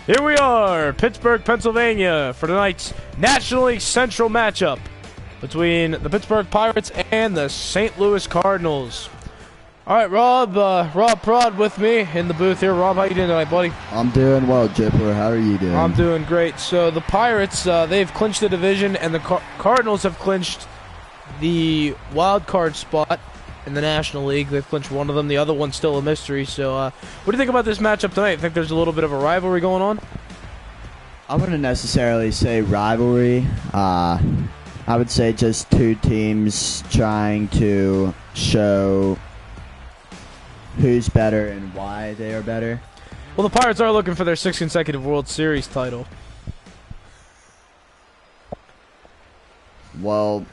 Here we are, Pittsburgh, Pennsylvania, for tonight's National League Central matchup between the Pittsburgh Pirates and the St. Louis Cardinals. All right, Rob Prod with me in the booth here. Rob, how you doing tonight, buddy? I'm doing well, Jipper. How are you doing? I'm doing great. So the Pirates, they've clinched the division, and the Cardinals have clinched the wild card spot in the National League. They've clinched one of them. The other one's still a mystery. So what do you think about this matchup tonight? Think there's a little bit of a rivalry going on? I wouldn't necessarily say rivalry. I would say just two teams trying to show who's better and why they are better. Well, the Pirates are looking for their 6th consecutive World Series title. Well,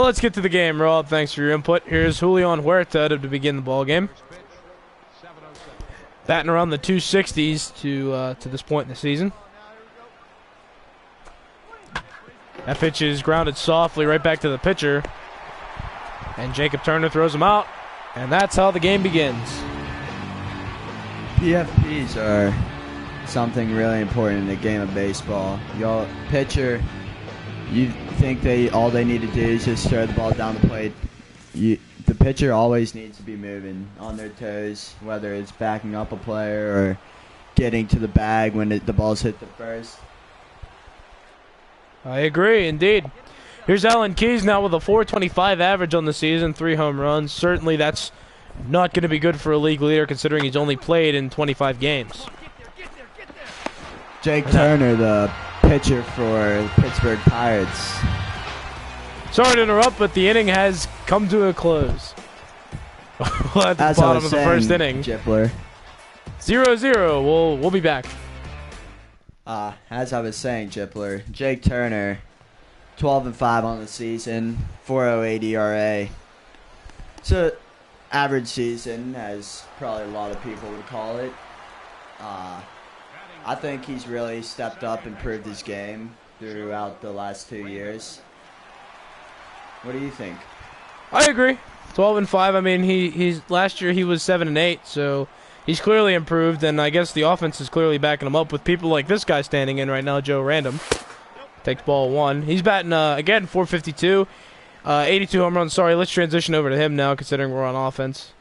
let's get to the game, Rob. Thanks for your input. Here's Julian Huerta to begin the ball game. Batting around the 260s to this point in the season. That pitch is grounded softly right back to the pitcher. And Jacob Turner throws him out. And that's how the game begins. PFPs are something really important in the game of baseball. Your pitcher, you think all they need to do is just throw the ball down the plate. The pitcher always needs to be moving on their toes, whether it's backing up a player or getting to the bag when the ball's hit the first. I agree, indeed. Here's Alan Keyes now with a .425 average on the season, 3 home runs. Certainly that's not going to be good for a league leader considering he's only played in 25 games. Jake Turner, the pitcher for the Pittsburgh Pirates. Sorry to interrupt, but the inning has come to a close. At the bottom of the first inning. Jipler. 0-0. We'll be back. As I was saying, Jipler, Jake Turner, 12-5 on the season, 4.08 ERA. It's an average season, as probably a lot of people would call it. I think he's really stepped up, improved his game throughout the last 2 years. What do you think? I agree. 12-5. I mean, he's last year he was 7-8, so he's clearly improved, and I guess the offense is clearly backing him up with people like this guy standing in right now, Joe Random. Takes ball 1. He's batting, again, .452. 82 home runs. Sorry, let's transition over to him now, considering we're on offense.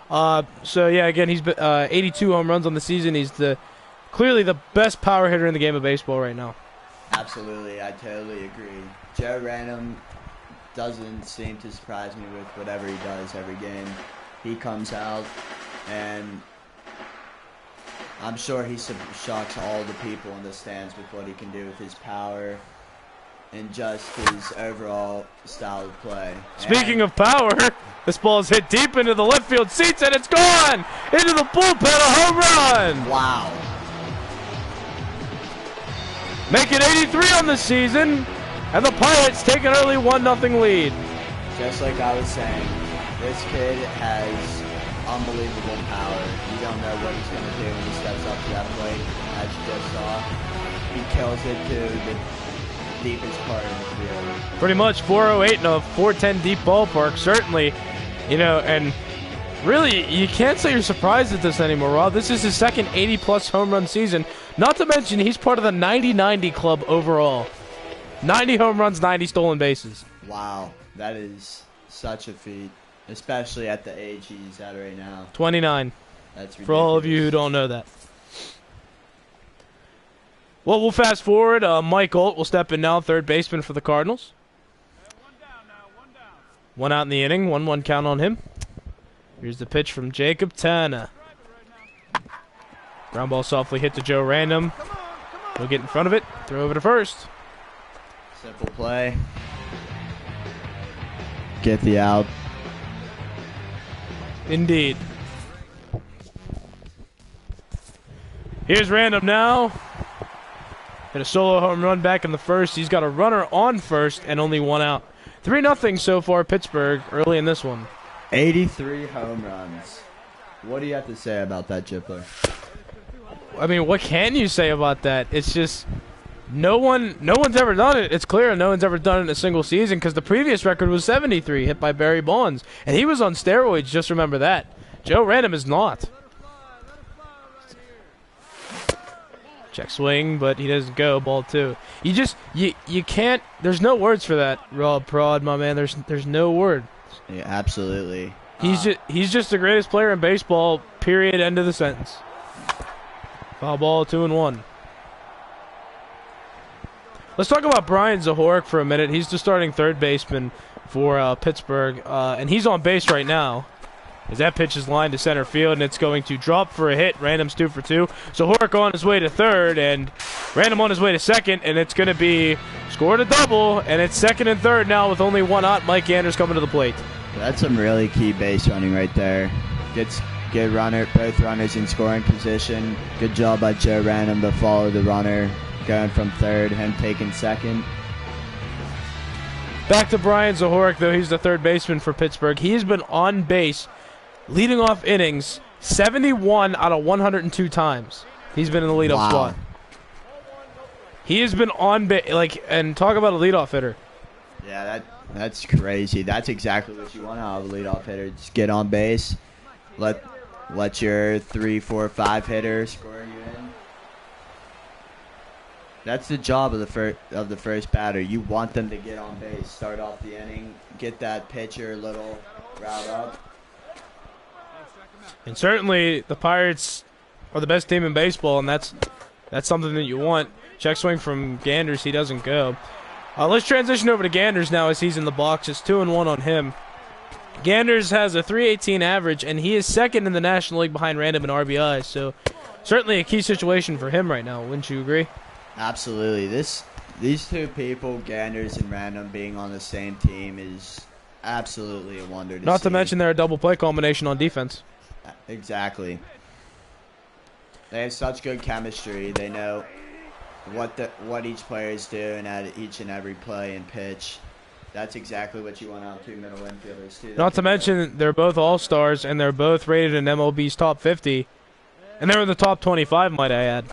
So, yeah, again, he's 82 home runs on the season. He's clearly the best power hitter in the game of baseball right now. Absolutely, I totally agree. Joe Random doesn't seem to surprise me with whatever he does every game. He comes out, and I'm sure he shocks all the people in the stands with what he can do with his power and just his overall style of play. Speaking of power, this ball is hit deep into the left field seats, and it's gone! Into the bullpen, a home run! Wow. Make it 83 on the season, and the Pirates take an early 1-0 lead. Just like I was saying, this kid has unbelievable power. You don't know what he's going to do when he steps up to that plate. As you just saw, he kills it to the deepest part of the field. Pretty much 408 in a 410 deep ballpark, certainly. You know, and really, you can't say you're surprised at this anymore, Rob. This is his second 80-plus home run season. Not to mention, he's part of the 90-90 club overall. 90 home runs, 90 stolen bases. Wow, that is such a feat, especially at the age he's at right now. 29. That's ridiculous. For all of you who don't know that. Well, we'll fast forward. Mike Holt will step in now, third baseman for the Cardinals. One out in the inning, 1-1 count on him. Here's the pitch from Jacob Turner. Ground ball softly hit to Joe Random. He'll get in front of it, throw over to first. Simple play. Get the out. Indeed. Here's Random now. Hit a solo home run back in the first. He's got a runner on first and only 1 out. 3-0 so far, Pittsburgh, early in this one. 83 home runs. What do you have to say about that, Jipler? I mean, what can you say about that? It's just no one's ever done it. It's clear no one's ever done it in a single season because the previous record was 73, hit by Barry Bonds. And he was on steroids, just remember that. Joe Random is not. Check swing, but he doesn't go. Ball 2. You can't. There's no words for that, Rob Prod, my man. There's no word. Yeah, absolutely. He's just the greatest player in baseball. Period. End of the sentence. Foul ball, 2-1. Let's talk about Brian Zahorek for a minute. He's the starting third baseman for Pittsburgh, and he's on base right now. As that pitch is lined to center field, and it's going to drop for a hit. Random's 2 for 2. Zahorek on his way to third, and Random on his way to second, and it's going to be scored a double, and it's second and third now with only one out. Mike Anders coming to the plate. That's some really key base running right there. Gets good runner, both runners in scoring position. Good job by Joe Random to follow the runner going from third, him taking second. Back to Brian Zahorek, though. He's the third baseman for Pittsburgh. He has been on base, leading off innings, 71 out of 102 times. He's been in the leadoff spot. He has been on base, and talk about a leadoff hitter. Yeah, that's crazy. That's exactly what you want out of a leadoff hitter. Just get on base, let your 3, 4, 5 hitter score you in. That's the job of the first batter. You want them to get on base, start off the inning, get that pitcher a little riled up. And certainly the Pirates are the best team in baseball, and that's something that you want. Check swing from Ganders. He doesn't go. Let's transition over to Ganders now as he's in the box. It's 2-1 on him. Ganders has a .318 average, and he is second in the National League behind Random and RBI. So certainly a key situation for him right now. Wouldn't you agree? Absolutely. These two people, Ganders and Random, being on the same team is absolutely a wonder to see. Not to mention they're a double play combination on defense. Exactly. They have such good chemistry. They know what each player is doing at each and every play and pitch. That's exactly what you want out of two middle infielders too. Not to mention they're both all-stars, and they're both rated in MLB's top 50. And they're in the top 25, might I add.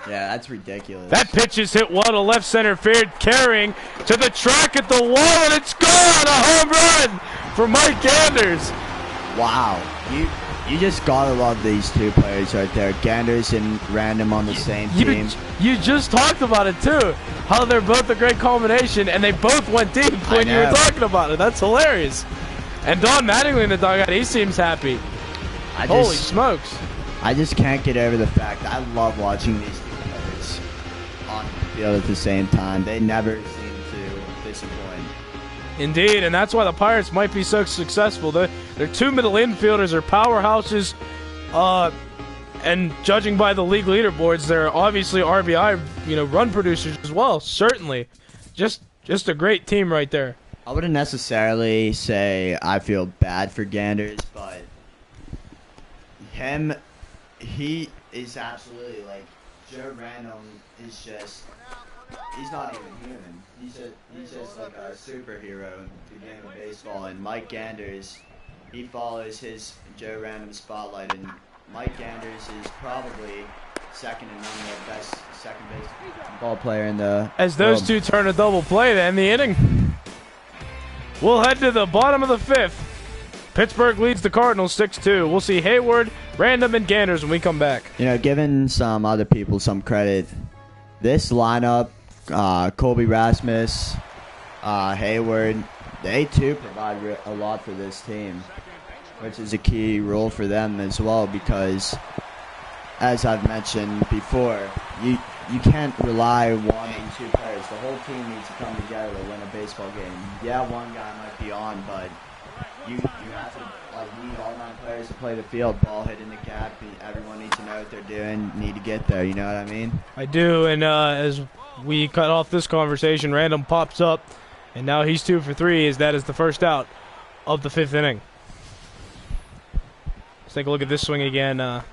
Yeah, that's ridiculous. That pitch is hit well to left center field, carrying to the track at the wall, and it's gone! A home run for Mike Ganders. Wow. You just gotta love these two players right there. Ganders and Random on the same team. You just talked about it too. How they're both a great combination, and they both went deep when you were talking about it. That's hilarious. And Don Mattingly in the dugout, he seems happy. Holy smokes. I just can't get over the fact that I love watching these two players on the field at the same time. They never seem to disappoint. Indeed, and that's why the Pirates might be so successful. Their two middle infielders are powerhouses, and judging by the league leaderboards, they're obviously RBI, run producers as well. Certainly, just a great team right there. I wouldn't necessarily say I feel bad for Ganders, but he is absolutely Joe Random is just. He's not even human. He's just like a superhero in the game of baseball. And Mike Ganders, he follows his Joe Random spotlight. And Mike Ganders is probably second and none the best second base ball player in the As those world. two turn a double play to end the inning. We'll head to the bottom of the fifth. Pittsburgh leads the Cardinals 6-2. We'll see Hayward, Random, and Ganders when we come back. Giving some other people some credit, this lineup, Colby Rasmus, Hayward, they too provide a lot for this team, which is a key role for them as well because, as I've mentioned before, you can't rely on one and two players. The whole team needs to come together to win a baseball game. Yeah, one guy might be on, but you have to need all 9 players to play the field. Ball hit in the gap. Everyone needs to know what they're doing. Need to get there. You know what I mean? I do, and as we cut off this conversation, Random pops up, and now he's 2 for 3 as that is the first out of the 5th inning. Let's take a look at this swing again.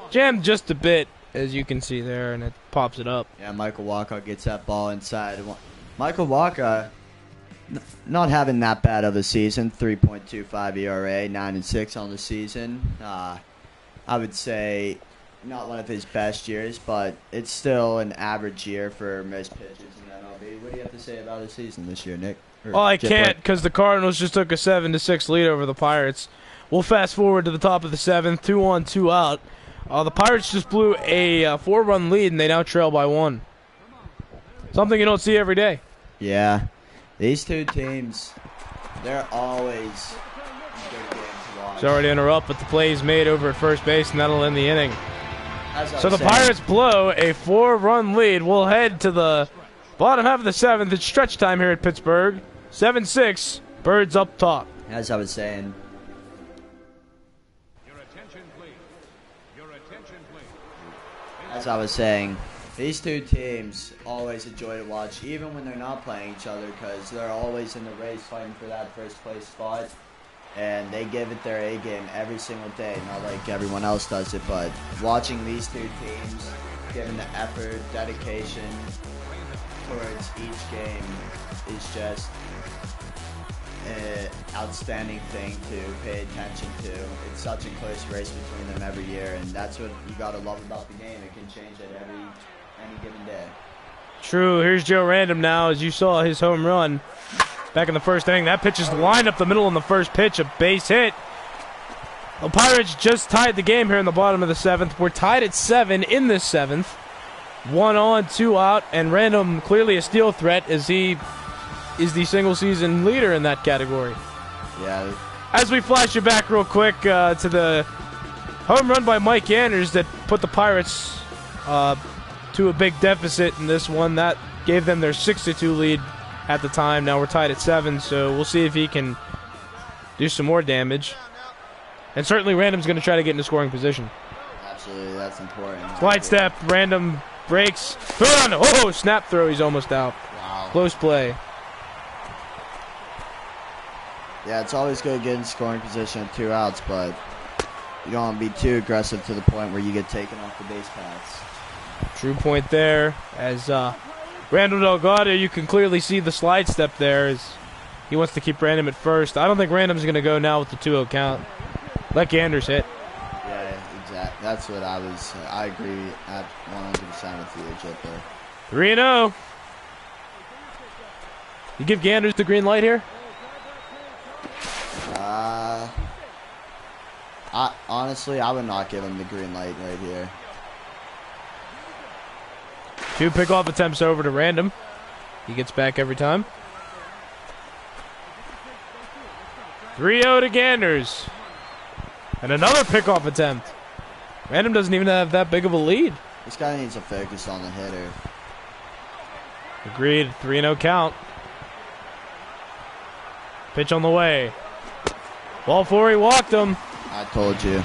Jammed just a bit, as you can see there, and it pops it up. Yeah, Michael Wacha gets that ball inside. Michael Wacha not having that bad of a season, 3.25 ERA, 9-6 on the season. I would say not one of his best years, but it's still an average year for most pitchers in MLB. What do you have to say about his season this year, Nick? Well, I can't because the Cardinals just took a 7-6 lead over the Pirates. We'll fast forward to the top of the 7th, 2 on, 2 out. The Pirates just blew a 4-run lead, and they now trail by 1. Something you don't see every day. Yeah. These two teams, they're always good games to watch. Sorry to interrupt, but the play is made over at first base, and that'll end the inning. So the saying, Pirates blow a 4-run lead. We'll head to the bottom half of the 7th. It's stretch time here at Pittsburgh. 7-6, Birds up top. As I was saying, these two teams always enjoy to watch, even when they're not playing each other, because they're always in the race fighting for that first place spot, and they give it their A game every single day, not like everyone else does it, but watching these two teams giving the effort, dedication towards each game is just an outstanding thing to pay attention to. It's such a close race between them every year, and that's what you gotta love about the game. It can change at any given day. True. Here's Joe Random now, as you saw his home run back in the first inning. That pitch is lined up the middle in the first pitch, a base hit. The Pirates just tied the game here in the bottom of the 7th. We're tied at 7 in this 7th. 1 on, 2 out, and Random clearly a steal threat as he is the single season leader in that category. Yeah. As we flash you back real quick to the home run by Mike Anders that put the Pirates to a big deficit in this one. That gave them their 6-2 lead at the time. Now we're tied at 7, so we'll see if he can do some more damage. And certainly Random's going to try to get into scoring position. Absolutely, that's important. Slide step, Random breaks. Throw on, oh, snap throw, he's almost out. Wow. Close play. Yeah, it's always good to get in scoring position at 2 outs, but you don't want to be too aggressive to the point where you get taken off the base paths. True point there. As Randall Delgado, you can clearly see the slide step there as he wants to keep Random at first. I don't think Random's going to go now with the 2-0 count. Let Ganders hit. Yeah, exactly. That's what I agree at 100% with you, Jipper. 3-0. You give Ganders the green light here? Honestly, I would not give him the green light right here. 2 pickoff attempts over to Random. He gets back every time. 3-0 to Ganders. And another pickoff attempt. Random doesn't even have that big of a lead. This guy needs to focus on the hitter. Agreed. 3-0 count. Pitch on the way. Ball 4, he walked him. I told you.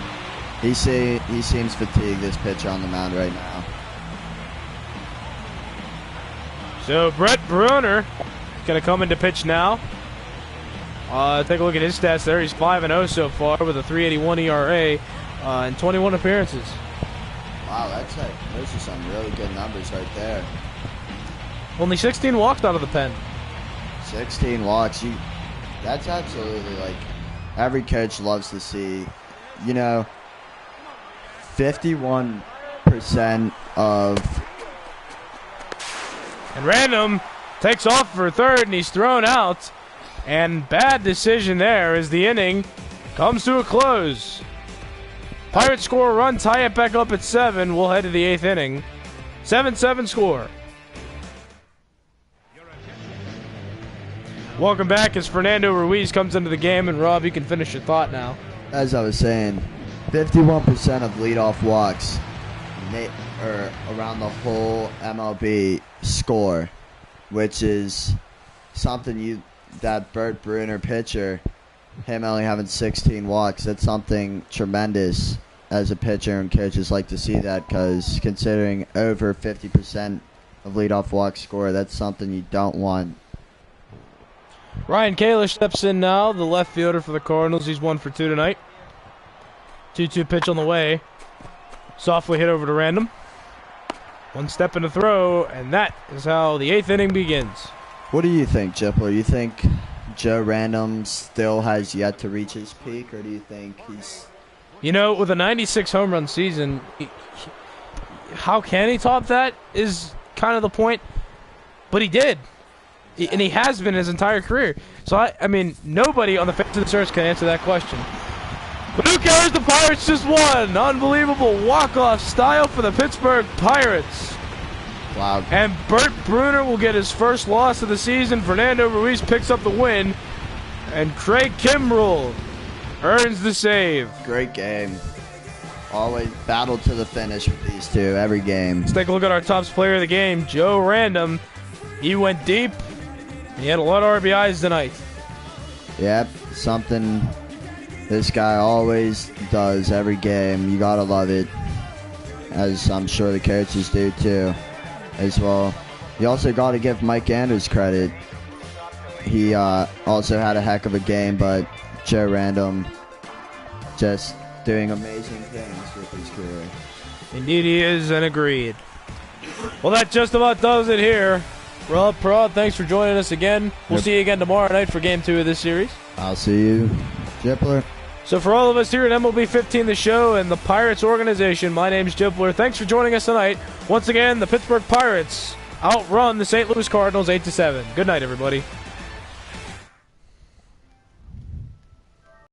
He seems fatigued, this pitcher on the mound right now. So Brett Bruner going to come into pitch now. Take a look at his stats there. He's 5-0 so far with a 3.81 ERA and 21 appearances. Wow, those are some really good numbers right there. Only 16 walks out of the pen. 16 walks. That's absolutely like every coach loves to see. 51% of. And Random takes off for third, and he's thrown out. And bad decision there as the inning comes to a close. Pirates score a run, tie it back up at 7. We'll head to the 8th inning. 7-7 score. Welcome back as Fernando Ruiz comes into the game. And Rob, you can finish your thought now. As I was saying, 51% of leadoff walks around the whole MLB score, which is something that Bert Bruner pitcher, him only having 16 walks, that's something tremendous as a pitcher, and coaches like to see that because considering over 50% of leadoff walks score, that's something you don't want. Ryan Kalish steps in now, the left fielder for the Cardinals. He's 1 for 2 tonight. 2-2 pitch on the way. Softly hit over to Random. 1 step in the throw, and that is how the 8th inning begins. What do you think, Jipler? You think Joe Random still has yet to reach his peak, or do you think he's... with a 96 home run season, how can he top that is kind of the point. But he did. And he has been his entire career. So, I mean, nobody on the face of the earth can answer that question. But who cares? The Pirates just won. Unbelievable walk-off style for the Pittsburgh Pirates. Wow. And Bert Bruner will get his first loss of the season. Fernando Ruiz picks up the win. And Craig Kimbrell earns the save. Great game. Always battle to the finish with these two every game. Let's take a look at our top player of the game, Joe Random. He went deep. He had a lot of RBIs tonight. Yep, something this guy always does every game. You gotta love it, as I'm sure the coaches do too, as well. You also gotta give Mike Anders credit. He also had a heck of a game, but Joe Random just doing amazing things with his career. Indeed he is, and agreed. Well, that just about does it here. Rob Prod, thanks for joining us again. We'll see you again tomorrow night for Game 2 of this series. I'll see you, Jipler. So for all of us here at MLB 15 The Show and the Pirates organization, my name's Jipler. Thanks for joining us tonight. Once again, the Pittsburgh Pirates outrun the St. Louis Cardinals 8-7. Good night, everybody.